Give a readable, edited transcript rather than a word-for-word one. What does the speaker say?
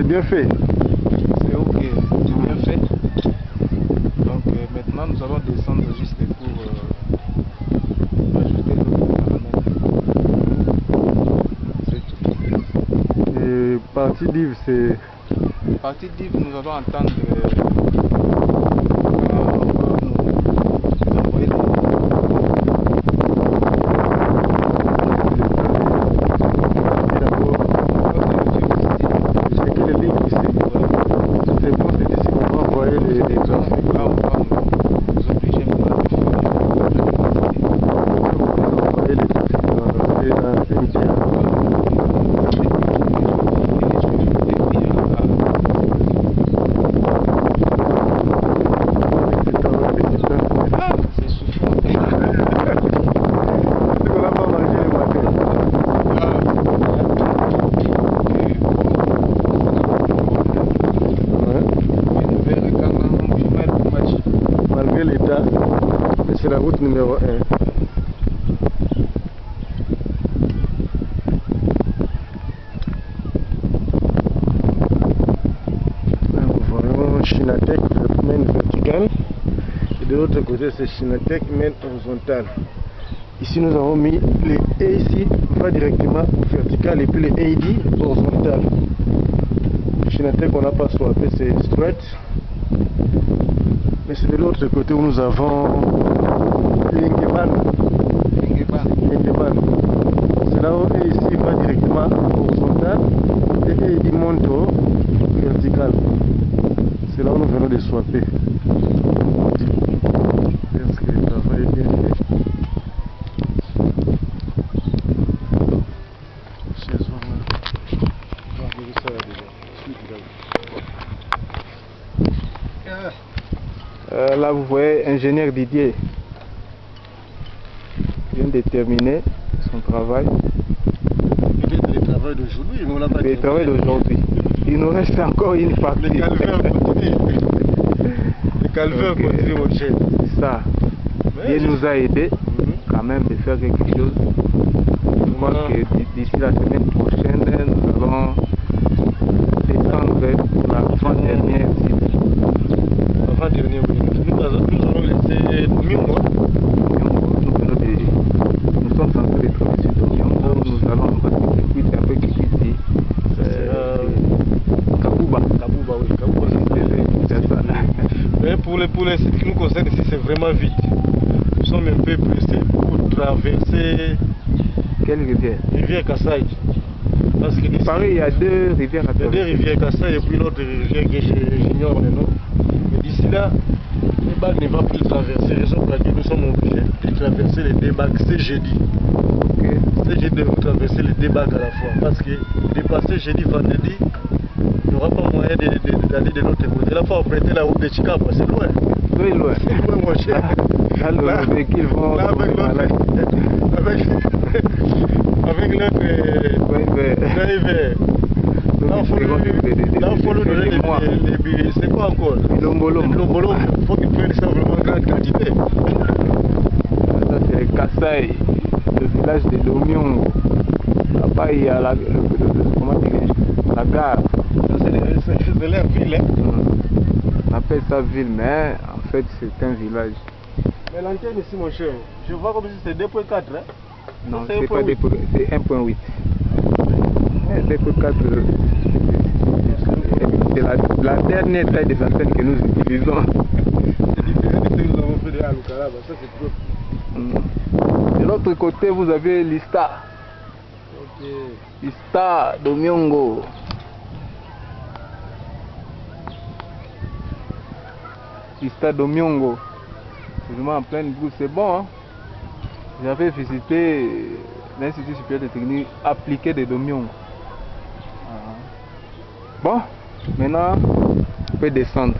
bien fait. C'est ok, c'est bien fait. Donc maintenant nous allons descendre juste pour ajouter d'autres paramètres. Et partie div, c'est... Partie div, nous allons entendre l'état, mais c'est la route numéro 1. Nous voyons Chinatec main verticale et de l'autre côté c'est Chinatec main horizontale. Ici nous avons mis les AC va directement vertical et puis les AD horizontal. Chinatec on n'a pas swappé, c'est straight. Mais c'est de l'autre côté où nous avons Lingeban. C'est là où ici va directement horizontal et il monte au vertical. C'est là où nous venons de swapper. Est-ce que le travail est bien fait? Là vous voyez ingénieur Didier vient de terminer son travail. Le travail d'aujourd'hui, on l'a pas Le travail d'aujourd'hui. Il nous reste encore une partie. Le calvaire continue. Le calvaire continue mon cher. C'est ça. Dieu nous a aidé quand même de faire quelque chose. Je pense que d'ici la semaine prochaine nous allons descendre pour la avant-dernière site. Avant-dernière, oui. Nous allons laisser Miongo. Nous sommes en train de travailler sur Miongo. Nous allons parce que c'est un peu Kikiti. Kabuba. Kabuba, oui. Kabuba, c'est ça. Mais pour les sites qui nous concernent ici, c'est vraiment vite. Nous sommes un peu pressés pour traverser. Quelle rivière? Rivière Kassai. Parce que ici, Pareil, il y a deux rivières à traverser. Il y a deux rivières Kassai et puis l'autre rivière que j'ignore le nom. Mais d'ici là, les bagues ne vont plus traverser. Raison pour laquelle nous sommes obligés de traverser les deux bagues ce jeudi. Okay. Ce jeudi, nous traverser les deux bagues à la fois. Parce que dépasser jeudi, vendredi, il n'y aura pas moyen d'aller de l'autre côté. Là, il faut emprunter la route de Chicago, c'est loin. Très loin. C'est loin, mon cher. Là, les véhicules vont. Là, avec l'autre driver. Là, il faut nous donner les billets. C'est quoi encore? Lombolom. Il faut qu'ils prennent ça vraiment en grande quantité. Ça, c'est Kassai, le village de Domiongo. Là-bas, il y a la gare. C'est leur ville. Hein? On appelle ça ville, mais en fait, c'est un village. Mais l'antenne ici, mon cher, je vois comme si c'était 2.4. Hein? Non, c'est pas 2.8. C'est 1.8. 2.4. C'est la dernière taille des antennes que nous utilisons. C'est différent de ce que nous avons fait de Alucaraba, ça c'est trop. De l'autre côté, vous avez l'Ista. Ok. Ista Domiongo. Ista Domiongo. C'est vraiment en pleine bourse, c'est bon. Hein? J'avais visité l'Institut supérieur de technique appliquée de Domiongo. Bon, maintenant, on peut descendre.